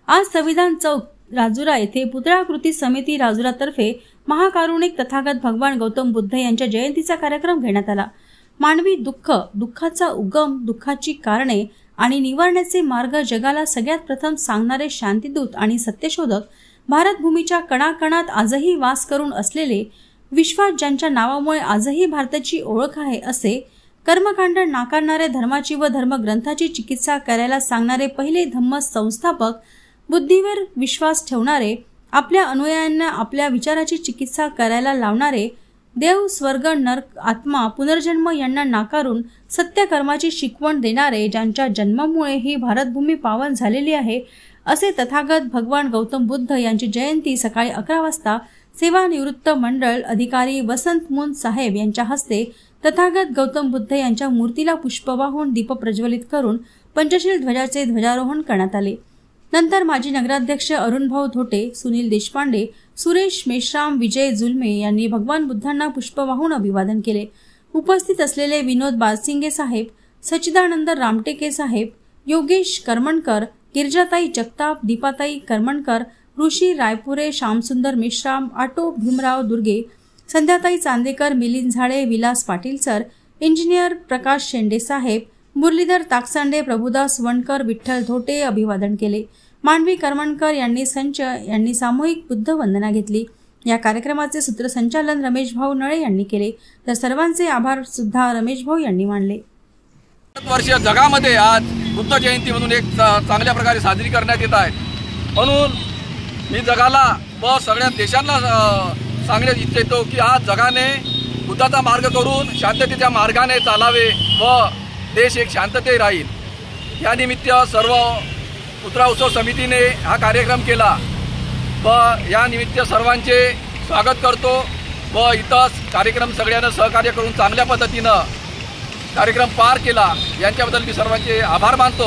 आज संविधान चौक राजुरा येथे पुतळा कृती समिती राजुरातर्फे महाकारुणिक तथागत भगवान गौतम बुद्ध यांच्या जयंतीचा कार्यक्रम घेण्यात आला। मानवी दुःख, दुःखाचा उगम, दुःखाची कारणे आणि निवारण्याचे मार्ग जगाला सगळ्यात प्रथम सांगणारे शांतीदूत आणि सत्यशोधक, भारतभूमीच्या कणाकणात आजही वास करून असलेले, विश्वात ज्यांच्या नावामुळे आजही भारताची ओळख आहे असे कर्मकांड नाकारणारे, धर्माची व धर्मग्रंथाची चिकित्सा करायला सांगणारे पहिले धम्म संस्थापक, बुद्धीवर विश्वास ठेवणारे, आपल्या अनुयायांना आपल्या विचाराची चिकित्सा करायला लावणारे, देव, स्वर्ग, नरक, आत्मा, पुनर्जन्म यांना नाकारून सत्य कर्माची शिकवण देणारे, ज्यांच्या जन्मामुळे ही भारतभूमी पावन झालेली आहे असे तथागत भगवान गौतम बुद्ध यांची जयंती सकाळी 11 वाजता सेवानिवृत्त मंडळ अधिकारी वसंत मुन साहेब यांच्या हस्ते तथागत गौतम बुद्ध यांच्या मूर्तीला पुष्प वाहून दीप प्रज्वलित करून पंचशील ध्वजाचे ध्वजारोहण करण्यात आले। नंतर माजी नगराध्यक्ष अरुणभाऊ धोटे, सुनील देशपांडे, सुरेश मेश्राम, विजय जुलमे यांनी भगवान बुद्धांना पुष्प वाहून अभिवादन केले। उपस्थित असलेले विनोद बारसिंगे साहेब, सच्चिदानंद रामटेके साहेब, योगेश करमणकर, गिरजाताई जगताप, दीपाताई करमणकर, ऋषी रायपुरे, श्यामसुंदर मेश्राम, आटो भीमराव दुर्गे, संध्याताई चांदेकर, मिलिंद झाडे, विलास पाटील सर, इंजिनियर प्रकाश शेंडे साहेब, मुरलीधर ताकसांडे, प्रभुदास वणकर, विठ्ठल धोटे अभिवादन केले। मानवी करमणकर यांनी संच यांनी सामूहिक बुद्ध वंदना घेतली। या कार्यक्रमाचे सूत्रसंचालन रमेश भाऊ नळे यांनी केले, तर सर्वांचे आभार सुद्धा रमेश भाऊ यांनी मानले। वर्ष जगामध्ये आज बुद्ध जयंती म्हणून एक चांगल्या प्रकारे साजरी करण्यात येत आहे। म्हणून मी जगाला व सगळ्या देशांना सांगण्यास इच्छितो की आज जगाने बुद्धाचा मार्ग करून शांततेच्या मार्गाने चालावे व देश एक शांतते राहील। या निमित्त सर्व पुतळा उत्सव समितीने हा कार्यक्रम केला व या निमित्त सर्वांचे स्वागत करतो व इथं कार्यक्रम सगळ्यांना सहकार्य करून चांगल्या पद्धतीनं कार्यक्रम पार केला। यांच्याबद्दल मी सर्वांचे आभार मानतो।